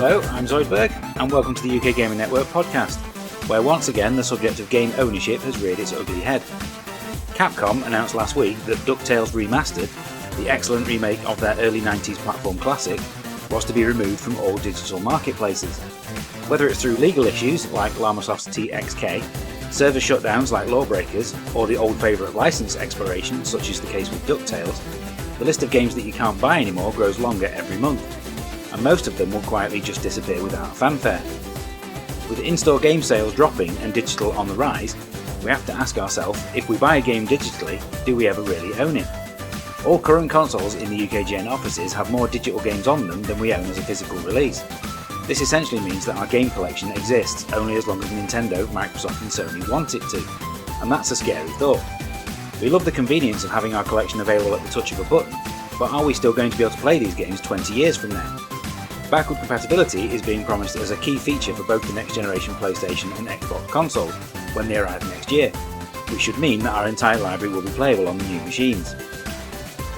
Hello, I'm Zoidberg, and welcome to the UKGN Network podcast, where once again the subject of game ownership has reared its ugly head. Capcom announced last week that Tales Remastered, the excellent remake of their early 90s platform classic, was to be removed from all digital marketplaces. Whether it's through legal issues like Llamasoft's TXK, server shutdowns like Lawbreakers, or the old favourite license expiration, such is the case with DuckTales, the list of games that you can't buy anymore grows longer every month, and most of them will quietly just disappear without fanfare. With in-store game sales dropping and digital on the rise, we have to ask ourselves, if we buy a game digitally, do we ever really own it? All current consoles in the UKGN offices have more digital games on them than we own as a physical release. This essentially means that our game collection exists only as long as Nintendo, Microsoft and Sony want it to, and that's a scary thought. We love the convenience of having our collection available at the touch of a button, but are we still going to be able to play these games 20 years from now? Backward compatibility is being promised as a key feature for both the next generation PlayStation and Xbox consoles when they arrive next year, which should mean that our entire library will be playable on the new machines.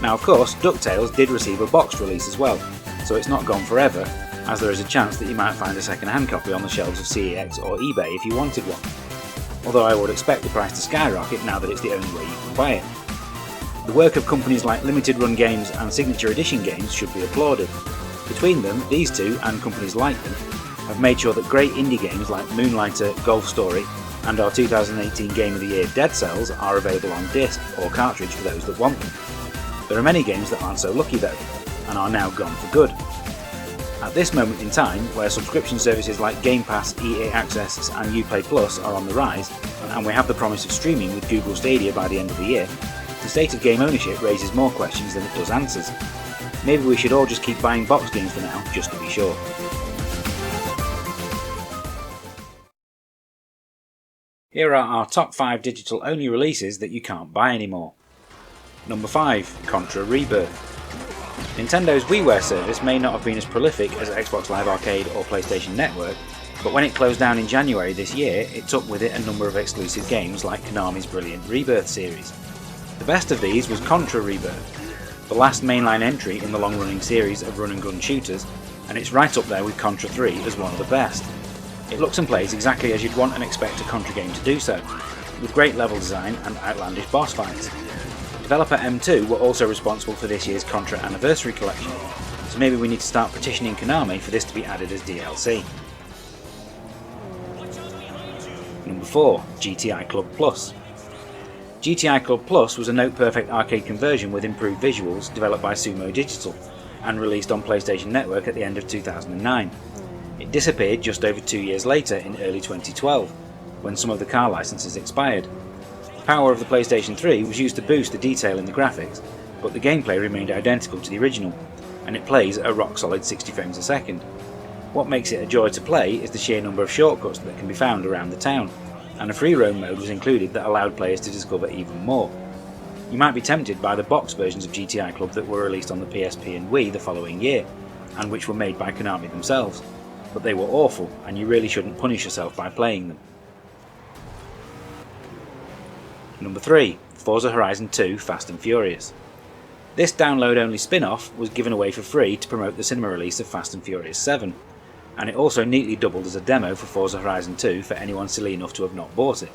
Now of course, DuckTales did receive a boxed release as well, so it's not gone forever, as there is a chance that you might find a second-hand copy on the shelves of CEX or eBay if you wanted one. Although I would expect the price to skyrocket now that it's the only way you can buy it. The work of companies like Limited Run Games and Signature Edition Games should be applauded. Between them, these two, and companies like them, have made sure that great indie games like Moonlighter, Golf Story, and our 2018 Game of the Year Dead Cells are available on disc or cartridge for those that want them. There are many games that aren't so lucky though, and are now gone for good. At this moment in time, where subscription services like Game Pass, EA Access and Uplay Plus are on the rise, and we have the promise of streaming with Google Stadia by the end of the year, the state of game ownership raises more questions than it does answers. Maybe we should all just keep buying box games for now, just to be sure. Here are our top 5 digital-only releases that you can't buy anymore. Number 5. Contra Rebirth. Nintendo's WiiWare service may not have been as prolific as Xbox Live Arcade or PlayStation Network, but when it closed down in January this year, it took with it a number of exclusive games like Konami's brilliant Rebirth series. The best of these was Contra Rebirth, the last mainline entry in the long-running series of run-and-gun shooters, and it's right up there with Contra 3 as one of the best. It looks and plays exactly as you'd want and expect a Contra game to do so, with great level design and outlandish boss fights. Developer M2 were also responsible for this year's Contra Anniversary Collection, so maybe we need to start petitioning Konami for this to be added as DLC. Number 4. GTI Club Plus. GTI Club Plus was a note-perfect arcade conversion with improved visuals developed by Sumo Digital and released on PlayStation Network at the end of 2009. It disappeared just over 2 years later in early 2012, when some of the car licenses expired. The power of the PlayStation 3 was used to boost the detail in the graphics, but the gameplay remained identical to the original, and it plays at a rock-solid 60 frames a second. What makes it a joy to play is the sheer number of shortcuts that can be found around the town, and a free roam mode was included that allowed players to discover even more. You might be tempted by the box versions of GTI Club that were released on the PSP and Wii the following year, and which were made by Konami themselves, but they were awful, and you really shouldn't punish yourself by playing them. Number 3. Forza Horizon 2 Fast and Furious. This download-only spin-off was given away for free to promote the cinema release of Fast and Furious 7, and it also neatly doubled as a demo for Forza Horizon 2 for anyone silly enough to have not bought it.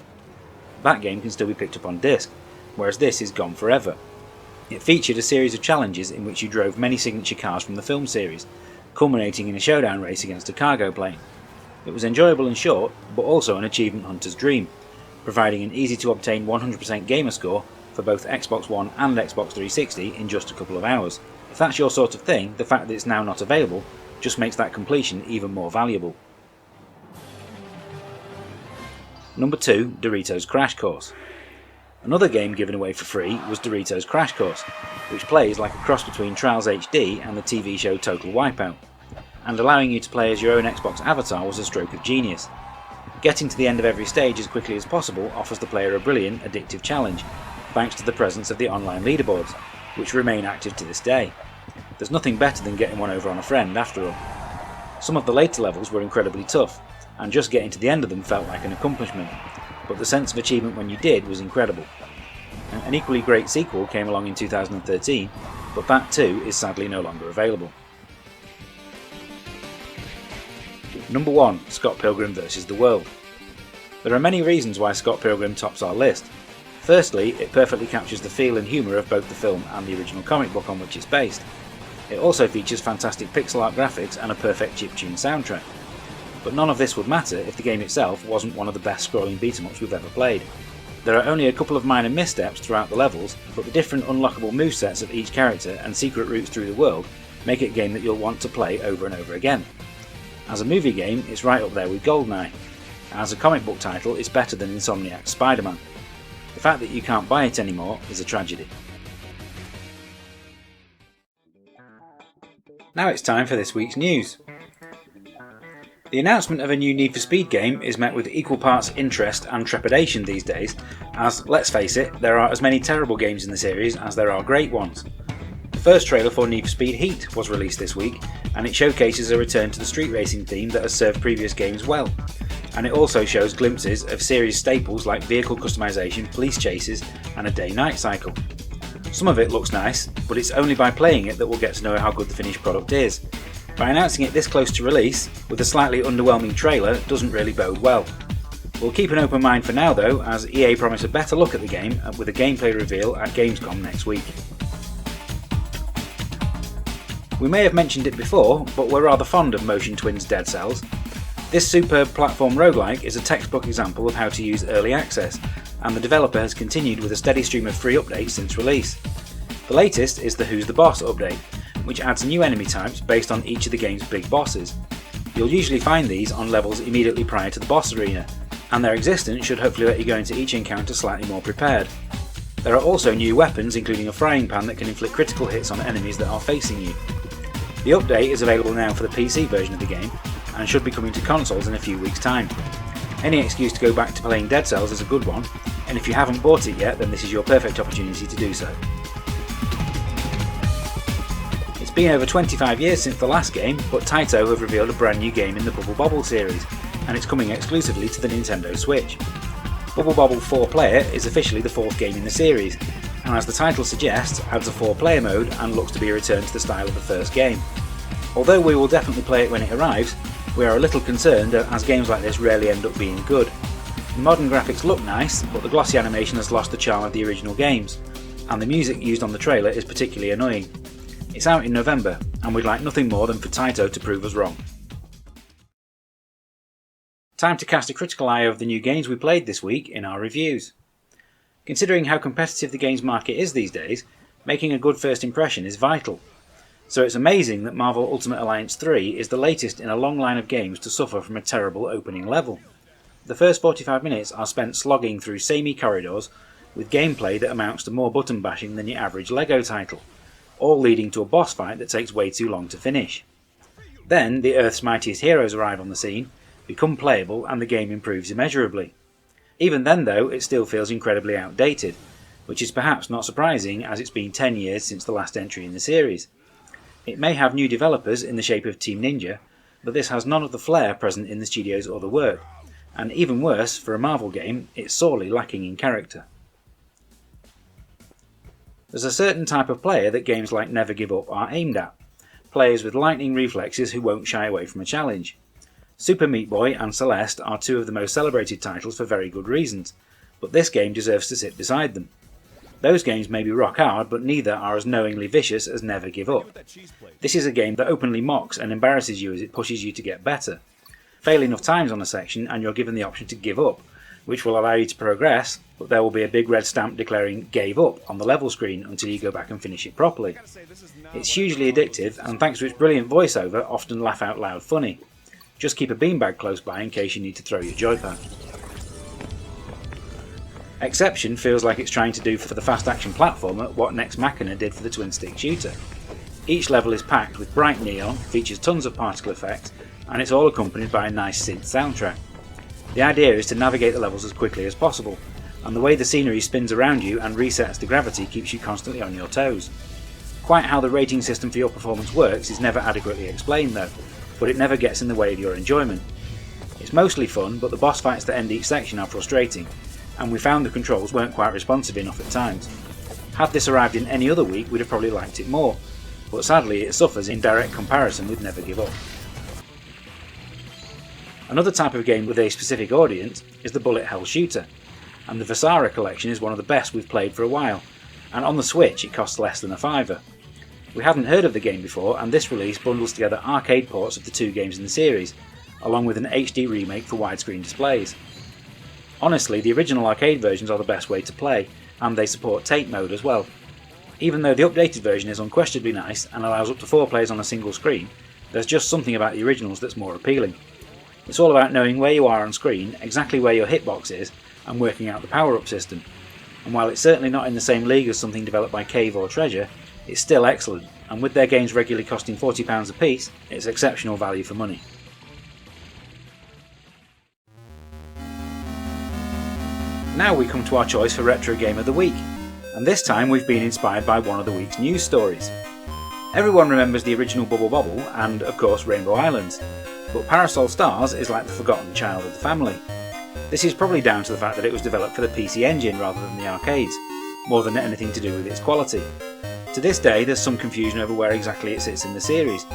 That game can still be picked up on disc, whereas this is gone forever. It featured a series of challenges in which you drove many signature cars from the film series, culminating in a showdown race against a cargo plane. It was enjoyable and short, but also an achievement hunter's dream, providing an easy-to-obtain 100% gamer score for both Xbox One and Xbox 360 in just a couple of hours. If that's your sort of thing, the fact that it's now not available just makes that completion even more valuable. Number 2. Doritos Crash Course. Another game given away for free was Doritos Crash Course, which plays like a cross between Trials HD and the TV show Total Wipeout, and allowing you to play as your own Xbox avatar was a stroke of genius. Getting to the end of every stage as quickly as possible offers the player a brilliant, addictive challenge, thanks to the presence of the online leaderboards, which remain active to this day. There's nothing better than getting one over on a friend, after all. Some of the later levels were incredibly tough, and just getting to the end of them felt like an accomplishment, but the sense of achievement when you did was incredible. An equally great sequel came along in 2013, but that too is sadly no longer available. Number 1, Scott Pilgrim vs. the World. There are many reasons why Scott Pilgrim tops our list. Firstly, it perfectly captures the feel and humour of both the film and the original comic book on which it's based. It also features fantastic pixel art graphics and a perfect chiptune soundtrack. But none of this would matter if the game itself wasn't one of the best scrolling beat-em-ups we've ever played. There are only a couple of minor missteps throughout the levels, but the different unlockable movesets of each character and secret routes through the world make it a game that you'll want to play over and over again. As a movie game, it's right up there with GoldenEye. As a comic book title, it's better than Insomniac's Spider-Man. The fact that you can't buy it anymore is a tragedy. Now it's time for this week's news. The announcement of a new Need for Speed game is met with equal parts interest and trepidation these days, as, let's face it, there are as many terrible games in the series as there are great ones. The first trailer for Need for Speed Heat was released this week, and it showcases a return to the street racing theme that has served previous games well. And it also shows glimpses of series staples like vehicle customization, police chases, and a day-night cycle. Some of it looks nice, but it's only by playing it that we'll get to know how good the finished product is. By announcing it this close to release, with a slightly underwhelming trailer, doesn't really bode well. We'll keep an open mind for now though, as EA promise a better look at the game with a gameplay reveal at Gamescom next week. We may have mentioned it before, but we're rather fond of Motion Twin's Dead Cells. This superb platform roguelike is a textbook example of how to use early access, and the developer has continued with a steady stream of free updates since release. The latest is the Who's the Boss update, which adds new enemy types based on each of the game's big bosses. You'll usually find these on levels immediately prior to the boss arena, and their existence should hopefully let you go into each encounter slightly more prepared. There are also new weapons, including a frying pan that can inflict critical hits on enemies that are facing you. The update is available now for the PC version of the game, and should be coming to consoles in a few weeks' time. Any excuse to go back to playing Dead Cells is a good one, and if you haven't bought it yet, then this is your perfect opportunity to do so. It's been over 25 years since the last game, but Taito have revealed a brand new game in the Bubble Bobble series, and it's coming exclusively to the Nintendo Switch. Bubble Bobble 4-player is officially the fourth game in the series, and as the title suggests, adds a 4-player mode and looks to be a return to the style of the first game. Although we will definitely play it when it arrives, we are a little concerned as games like this rarely end up being good. The modern graphics look nice, but the glossy animation has lost the charm of the original games, and the music used on the trailer is particularly annoying. It's out in November, and we'd like nothing more than for Taito to prove us wrong. Time to cast a critical eye over the new games we played this week in our reviews. Considering how competitive the games market is these days, making a good first impression is vital. So it's amazing that Marvel Ultimate Alliance 3 is the latest in a long line of games to suffer from a terrible opening level. The first 45 minutes are spent slogging through samey corridors with gameplay that amounts to more button bashing than your average LEGO title, all leading to a boss fight that takes way too long to finish. Then the Earth's mightiest heroes arrive on the scene, become playable, and the game improves immeasurably. Even then though, it still feels incredibly outdated, which is perhaps not surprising as it's been 10 years since the last entry in the series. It may have new developers in the shape of Team Ninja, but this has none of the flair present in the studio's other work, and even worse, for a Marvel game, it's sorely lacking in character. There's a certain type of player that games like Never Give Up are aimed at, players with lightning reflexes who won't shy away from a challenge. Super Meat Boy and Celeste are two of the most celebrated titles for very good reasons, but this game deserves to sit beside them. Those games may be rock hard, but neither are as knowingly vicious as Never Give Up. This is a game that openly mocks and embarrasses you as it pushes you to get better. Fail enough times on a section and you're given the option to give up, which will allow you to progress, but there will be a big red stamp declaring "Gave Up" on the level screen until you go back and finish it properly. It's hugely addictive, and thanks to its brilliant voiceover, often laugh out loud funny. Just keep a beanbag close by in case you need to throw your joypad. Exception feels like it's trying to do for the fast action platformer what Nex Machina did for the twin stick shooter. Each level is packed with bright neon, features tons of particle effects, and it's all accompanied by a nice synth soundtrack. The idea is to navigate the levels as quickly as possible, and the way the scenery spins around you and resets to gravity keeps you constantly on your toes. Quite how the rating system for your performance works is never adequately explained though, but it never gets in the way of your enjoyment. It's mostly fun, but the boss fights that end each section are frustrating, and we found the controls weren't quite responsive enough at times. Had this arrived in any other week, we'd have probably liked it more, but sadly it suffers in direct comparison with Never Give Up. Another type of game with a specific audience is the bullet hell shooter, and the Vasara collection is one of the best we've played for a while, and on the Switch it costs less than a £5. We hadn't heard of the game before, and this release bundles together arcade ports of the 2 games in the series, along with an HD remake for widescreen displays. Honestly, the original arcade versions are the best way to play, and they support tape mode as well. Even though the updated version is unquestionably nice and allows up to 4 players on a single screen, there's just something about the originals that's more appealing. It's all about knowing where you are on screen, exactly where your hitbox is, and working out the power-up system. And while it's certainly not in the same league as something developed by Cave or Treasure, it's still excellent, and with their games regularly costing £40 a piece, it's exceptional value for money. Now we come to our choice for Retro Game of the Week, and this time we've been inspired by one of the week's news stories. Everyone remembers the original Bubble Bobble and, of course, Rainbow Islands, but Parasol Stars is like the forgotten child of the family. This is probably down to the fact that it was developed for the PC Engine rather than the arcades, more than anything to do with its quality. To this day there's some confusion over where exactly it sits in the series,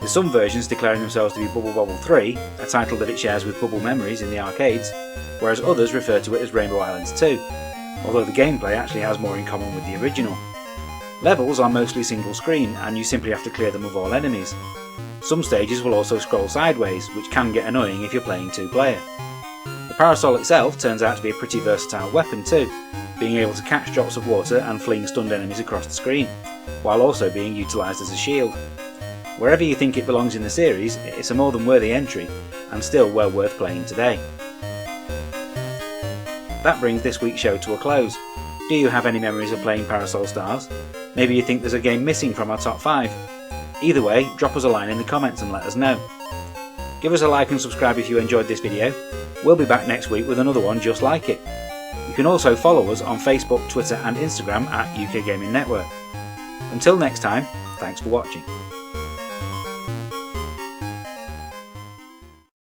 with some versions declaring themselves to be Bubble Bobble 3, a title that it shares with Bubble Memories in the arcades, whereas others refer to it as Rainbow Islands 2, although the gameplay actually has more in common with the original. Levels are mostly single screen, and you simply have to clear them of all enemies. Some stages will also scroll sideways, which can get annoying if you're playing 2-player. The Parasol itself turns out to be a pretty versatile weapon too, being able to catch drops of water and fling stunned enemies across the screen, while also being utilised as a shield. Wherever you think it belongs in the series, it's a more than worthy entry, and still well worth playing today. That brings this week's show to a close. Do you have any memories of playing Parasol Stars? Maybe you think there's a game missing from our top 5. Either way, drop us a line in the comments and let us know. Give us a like and subscribe if you enjoyed this video. We'll be back next week with another one just like it. You can also follow us on Facebook, Twitter and Instagram at UKGaming Network. Until next time, thanks for watching.